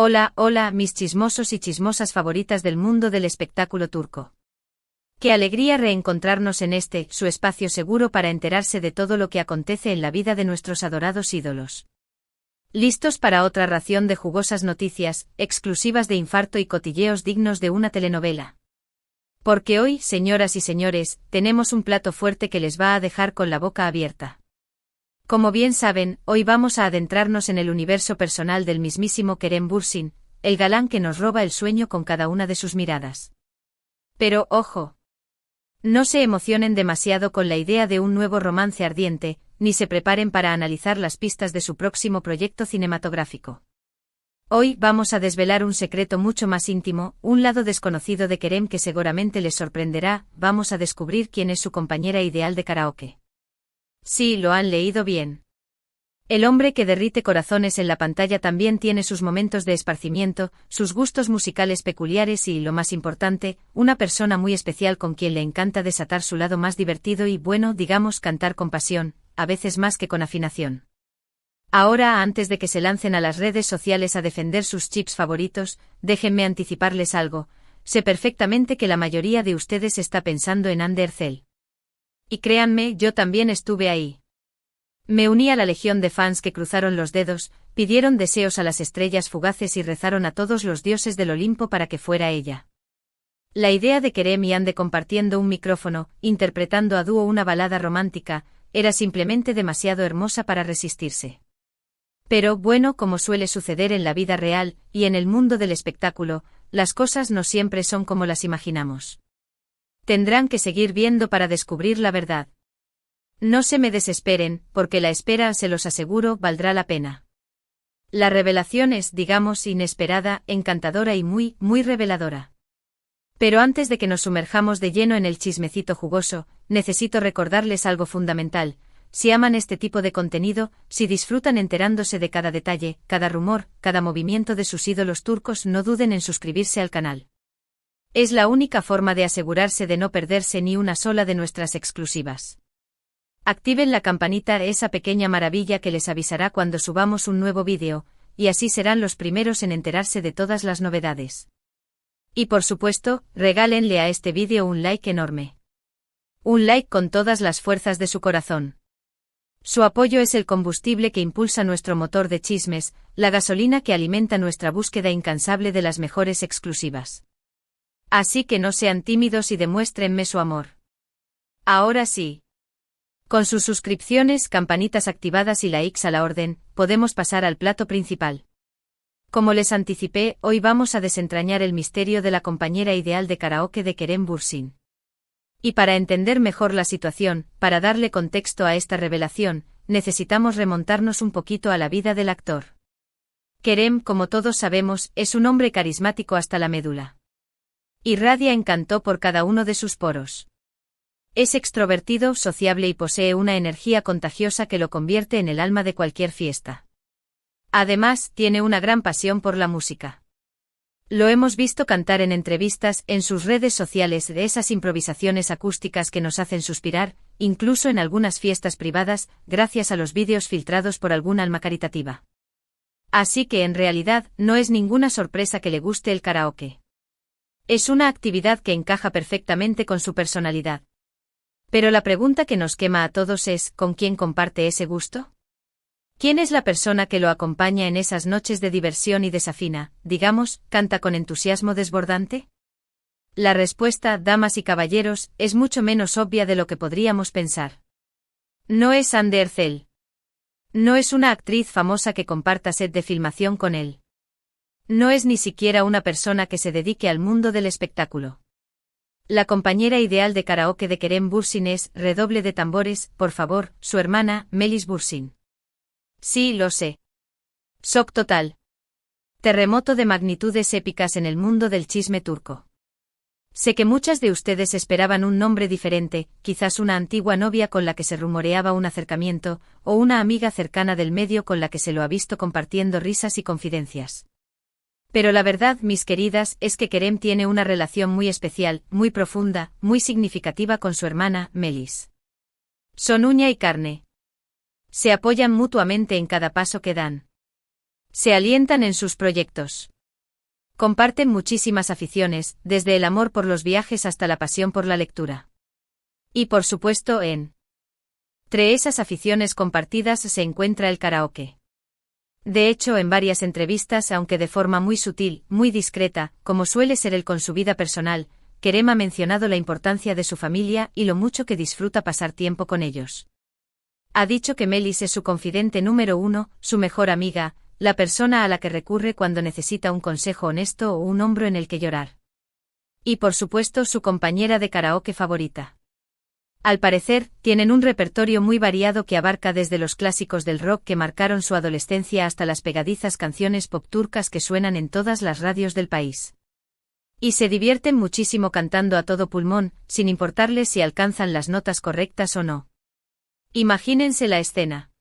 Hola, hola, mis chismosos y chismosas favoritas del mundo del espectáculo turco. Qué alegría reencontrarnos en su espacio seguro para enterarse de todo lo que acontece en la vida de nuestros adorados ídolos. ¿Listos para otra ración de jugosas noticias, exclusivas de infarto y cotilleos dignos de una telenovela? Porque hoy, señoras y señores, tenemos un plato fuerte que les va a dejar con la boca abierta. Como bien saben, hoy vamos a adentrarnos en el universo personal del mismísimo Kerem Bürsin, el galán que nos roba el sueño con cada una de sus miradas. Pero, ojo. No se emocionen demasiado con la idea de un nuevo romance ardiente, ni se preparen para analizar las pistas de su próximo proyecto cinematográfico. Hoy vamos a desvelar un secreto mucho más íntimo, un lado desconocido de Kerem que seguramente les sorprenderá. Vamos a descubrir quién es su compañera ideal de karaoke. Sí, lo han leído bien. El hombre que derrite corazones en la pantalla también tiene sus momentos de esparcimiento, sus gustos musicales peculiares y, lo más importante, una persona muy especial con quien le encanta desatar su lado más divertido y, bueno, digamos, cantar con pasión, a veces más que con afinación. Ahora, antes de que se lancen a las redes sociales a defender sus chips favoritos, déjenme anticiparles algo. Sé perfectamente que la mayoría de ustedes está pensando en Hande Erçel. Y créanme, yo también estuve ahí. Me uní a la legión de fans que cruzaron los dedos, pidieron deseos a las estrellas fugaces y rezaron a todos los dioses del Olimpo para que fuera ella. La idea de Kerem y Hande compartiendo un micrófono, interpretando a dúo una balada romántica, era simplemente demasiado hermosa para resistirse. Pero, bueno, como suele suceder en la vida real, y en el mundo del espectáculo, las cosas no siempre son como las imaginamos. Tendrán que seguir viendo para descubrir la verdad. No se me desesperen, porque la espera, se los aseguro, valdrá la pena. La revelación es, digamos, inesperada, encantadora y muy, muy reveladora. Pero antes de que nos sumerjamos de lleno en el chismecito jugoso, necesito recordarles algo fundamental. Si aman este tipo de contenido, si disfrutan enterándose de cada detalle, cada rumor, cada movimiento de sus ídolos turcos, no duden en suscribirse al canal. Es la única forma de asegurarse de no perderse ni una sola de nuestras exclusivas. Activen la campanita, esa pequeña maravilla que les avisará cuando subamos un nuevo vídeo, y así serán los primeros en enterarse de todas las novedades. Y por supuesto, regálenle a este vídeo un like enorme. Un like con todas las fuerzas de su corazón. Su apoyo es el combustible que impulsa nuestro motor de chismes, la gasolina que alimenta nuestra búsqueda incansable de las mejores exclusivas. Así que no sean tímidos y demuéstrenme su amor. Ahora sí. Con sus suscripciones, campanitas activadas y likes a la orden, podemos pasar al plato principal. Como les anticipé, hoy vamos a desentrañar el misterio de la compañera ideal de karaoke de Kerem Bürsin. Y para entender mejor la situación, para darle contexto a esta revelación, necesitamos remontarnos un poquito a la vida del actor. Kerem, como todos sabemos, es un hombre carismático hasta la médula. Irradia encanto por cada uno de sus poros. Es extrovertido, sociable y posee una energía contagiosa que lo convierte en el alma de cualquier fiesta. Además, tiene una gran pasión por la música. Lo hemos visto cantar en entrevistas, en sus redes sociales, de esas improvisaciones acústicas que nos hacen suspirar, incluso en algunas fiestas privadas, gracias a los vídeos filtrados por algún alma caritativa. Así que en realidad, no es ninguna sorpresa que le guste el karaoke. Es una actividad que encaja perfectamente con su personalidad. Pero la pregunta que nos quema a todos es, ¿con quién comparte ese gusto? ¿Quién es la persona que lo acompaña en esas noches de diversión y desafina, digamos, canta con entusiasmo desbordante? La respuesta, damas y caballeros, es mucho menos obvia de lo que podríamos pensar. No es Hande Erçel. No es una actriz famosa que comparta set de filmación con él. No es ni siquiera una persona que se dedique al mundo del espectáculo. La compañera ideal de karaoke de Kerem Bürsin es, redoble de tambores, por favor, su hermana, Melis Bürsin. Sí, lo sé. Shock total. Terremoto de magnitudes épicas en el mundo del chisme turco. Sé que muchas de ustedes esperaban un nombre diferente, quizás una antigua novia con la que se rumoreaba un acercamiento, o una amiga cercana del medio con la que se lo ha visto compartiendo risas y confidencias. Pero la verdad, mis queridas, es que Kerem tiene una relación muy especial, muy profunda, muy significativa con su hermana, Melis. Son uña y carne. Se apoyan mutuamente en cada paso que dan. Se alientan en sus proyectos. Comparten muchísimas aficiones, desde el amor por los viajes hasta la pasión por la lectura. Y por supuesto entre esas aficiones compartidas se encuentra el karaoke. De hecho, en varias entrevistas, aunque de forma muy sutil, muy discreta, como suele ser él con su vida personal, Kerem ha mencionado la importancia de su familia y lo mucho que disfruta pasar tiempo con ellos. Ha dicho que Melis es su confidente número uno, su mejor amiga, la persona a la que recurre cuando necesita un consejo honesto o un hombro en el que llorar. Y por supuesto su compañera de karaoke favorita. Al parecer, tienen un repertorio muy variado que abarca desde los clásicos del rock que marcaron su adolescencia hasta las pegadizas canciones pop turcas que suenan en todas las radios del país. Y se divierten muchísimo cantando a todo pulmón, sin importarles si alcanzan las notas correctas o no. Imagínense la escena.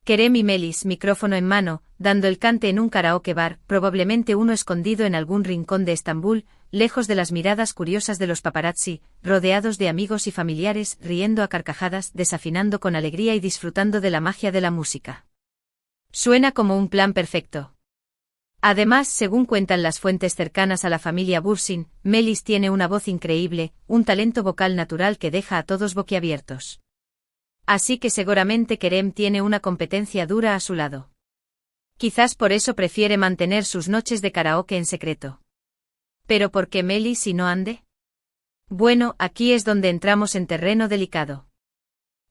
Kerem y Melis, micrófono en mano, dando el cante en un karaoke bar, probablemente uno escondido en algún rincón de Estambul, lejos de las miradas curiosas de los paparazzi, rodeados de amigos y familiares, riendo a carcajadas, desafinando con alegría y disfrutando de la magia de la música. Suena como un plan perfecto. Además, según cuentan las fuentes cercanas a la familia Bursin, Melis tiene una voz increíble, un talento vocal natural que deja a todos boquiabiertos. Así que seguramente Kerem tiene una competencia dura a su lado. Quizás por eso prefiere mantener sus noches de karaoke en secreto. ¿Pero por qué Melis y no Hande? Bueno, aquí es donde entramos en terreno delicado.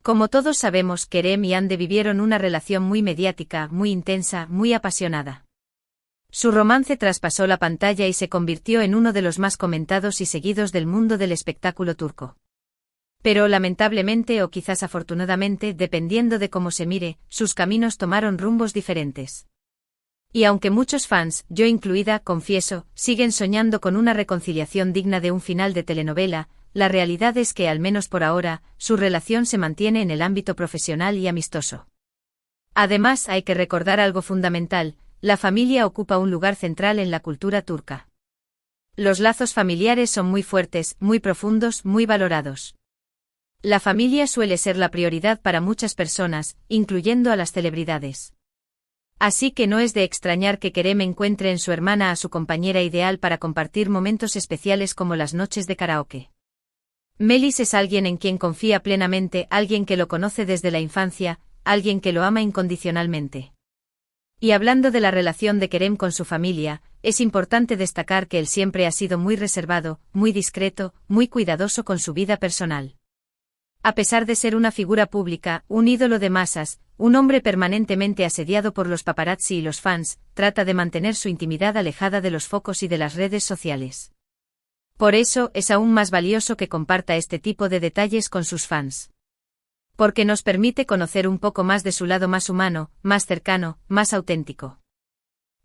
Como todos sabemos, Kerem y Hande vivieron una relación muy mediática, muy intensa, muy apasionada. Su romance traspasó la pantalla y se convirtió en uno de los más comentados y seguidos del mundo del espectáculo turco. Pero lamentablemente o quizás afortunadamente, dependiendo de cómo se mire, sus caminos tomaron rumbos diferentes. Y aunque muchos fans, yo incluida, confieso, siguen soñando con una reconciliación digna de un final de telenovela, la realidad es que, al menos por ahora, su relación se mantiene en el ámbito profesional y amistoso. Además, hay que recordar algo fundamental: la familia ocupa un lugar central en la cultura turca. Los lazos familiares son muy fuertes, muy profundos, muy valorados. La familia suele ser la prioridad para muchas personas, incluyendo a las celebridades. Así que no es de extrañar que Kerem encuentre en su hermana a su compañera ideal para compartir momentos especiales como las noches de karaoke. Melis es alguien en quien confía plenamente, alguien que lo conoce desde la infancia, alguien que lo ama incondicionalmente. Y hablando de la relación de Kerem con su familia, es importante destacar que él siempre ha sido muy reservado, muy discreto, muy cuidadoso con su vida personal. A pesar de ser una figura pública, un ídolo de masas, un hombre permanentemente asediado por los paparazzi y los fans, trata de mantener su intimidad alejada de los focos y de las redes sociales. Por eso, es aún más valioso que comparta este tipo de detalles con sus fans. Porque nos permite conocer un poco más de su lado más humano, más cercano, más auténtico.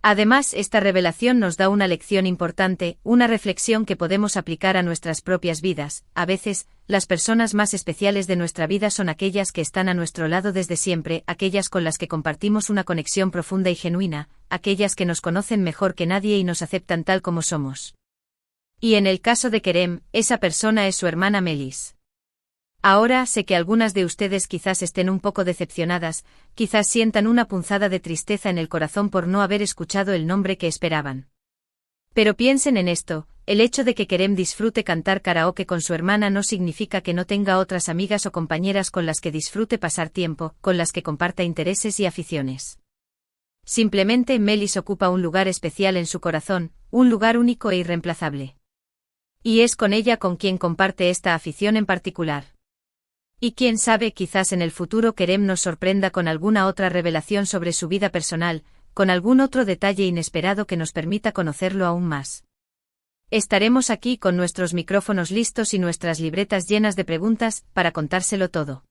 Además, esta revelación nos da una lección importante, una reflexión que podemos aplicar a nuestras propias vidas. A veces, las personas más especiales de nuestra vida son aquellas que están a nuestro lado desde siempre, aquellas con las que compartimos una conexión profunda y genuina, aquellas que nos conocen mejor que nadie y nos aceptan tal como somos. Y en el caso de Kerem, esa persona es su hermana Melis. Ahora sé que algunas de ustedes quizás estén un poco decepcionadas, quizás sientan una punzada de tristeza en el corazón por no haber escuchado el nombre que esperaban. Pero piensen en esto: el hecho de que Kerem disfrute cantar karaoke con su hermana no significa que no tenga otras amigas o compañeras con las que disfrute pasar tiempo, con las que comparta intereses y aficiones. Simplemente Melis ocupa un lugar especial en su corazón, un lugar único e irreemplazable. Y es con ella con quien comparte esta afición en particular. Y quién sabe, quizás en el futuro Kerem nos sorprenda con alguna otra revelación sobre su vida personal, con algún otro detalle inesperado que nos permita conocerlo aún más. Estaremos aquí con nuestros micrófonos listos y nuestras libretas llenas de preguntas, para contárselo todo.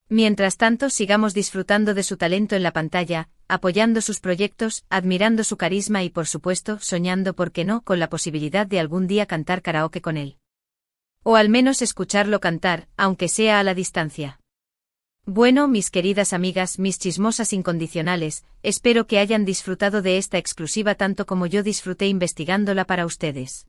Mientras tanto, sigamos disfrutando de su talento en la pantalla, apoyando sus proyectos, admirando su carisma y, por supuesto, soñando, ¿por qué no?, con la posibilidad de algún día cantar karaoke con él. O al menos escucharlo cantar, aunque sea a la distancia. Bueno, mis queridas amigas, mis chismosas incondicionales, espero que hayan disfrutado de esta exclusiva tanto como yo disfruté investigándola para ustedes.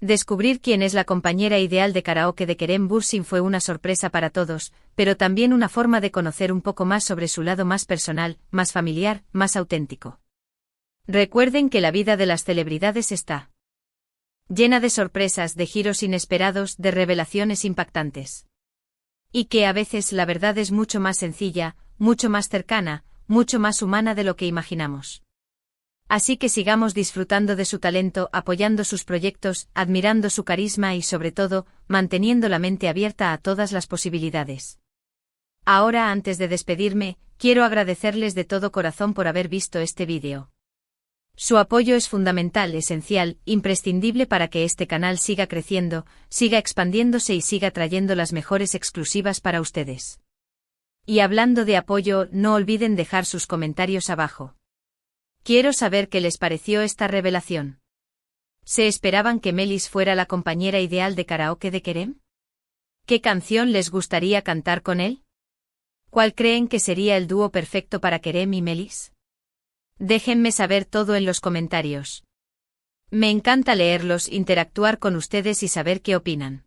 Descubrir quién es la compañera ideal de karaoke de Kerem Bürsin fue una sorpresa para todos, pero también una forma de conocer un poco más sobre su lado más personal, más familiar, más auténtico. Recuerden que la vida de las celebridades está llena de sorpresas, de giros inesperados, de revelaciones impactantes. Y que a veces la verdad es mucho más sencilla, mucho más cercana, mucho más humana de lo que imaginamos. Así que sigamos disfrutando de su talento, apoyando sus proyectos, admirando su carisma y sobre todo, manteniendo la mente abierta a todas las posibilidades. Ahora, antes de despedirme, quiero agradecerles de todo corazón por haber visto este vídeo. Su apoyo es fundamental, esencial, imprescindible para que este canal siga creciendo, siga expandiéndose y siga trayendo las mejores exclusivas para ustedes. Y hablando de apoyo, no olviden dejar sus comentarios abajo. Quiero saber qué les pareció esta revelación. ¿Se esperaban que Melis fuera la compañera ideal de karaoke de Kerem? ¿Qué canción les gustaría cantar con él? ¿Cuál creen que sería el dúo perfecto para Kerem y Melis? Déjenme saber todo en los comentarios. Me encanta leerlos, interactuar con ustedes y saber qué opinan.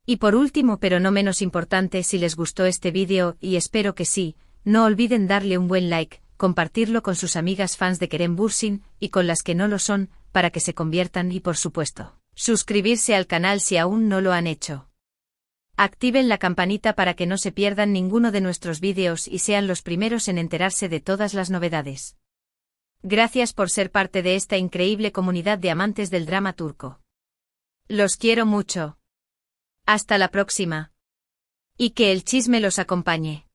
Y por último, pero no menos importante, si les gustó este vídeo, y espero que sí, no olviden darle un buen like, compartirlo con sus amigas fans de Kerem Bürsin, y con las que no lo son, para que se conviertan y por supuesto, suscribirse al canal si aún no lo han hecho. Activen la campanita para que no se pierdan ninguno de nuestros vídeos y sean los primeros en enterarse de todas las novedades. Gracias por ser parte de esta increíble comunidad de amantes del drama turco. Los quiero mucho. Hasta la próxima. Y que el chisme los acompañe.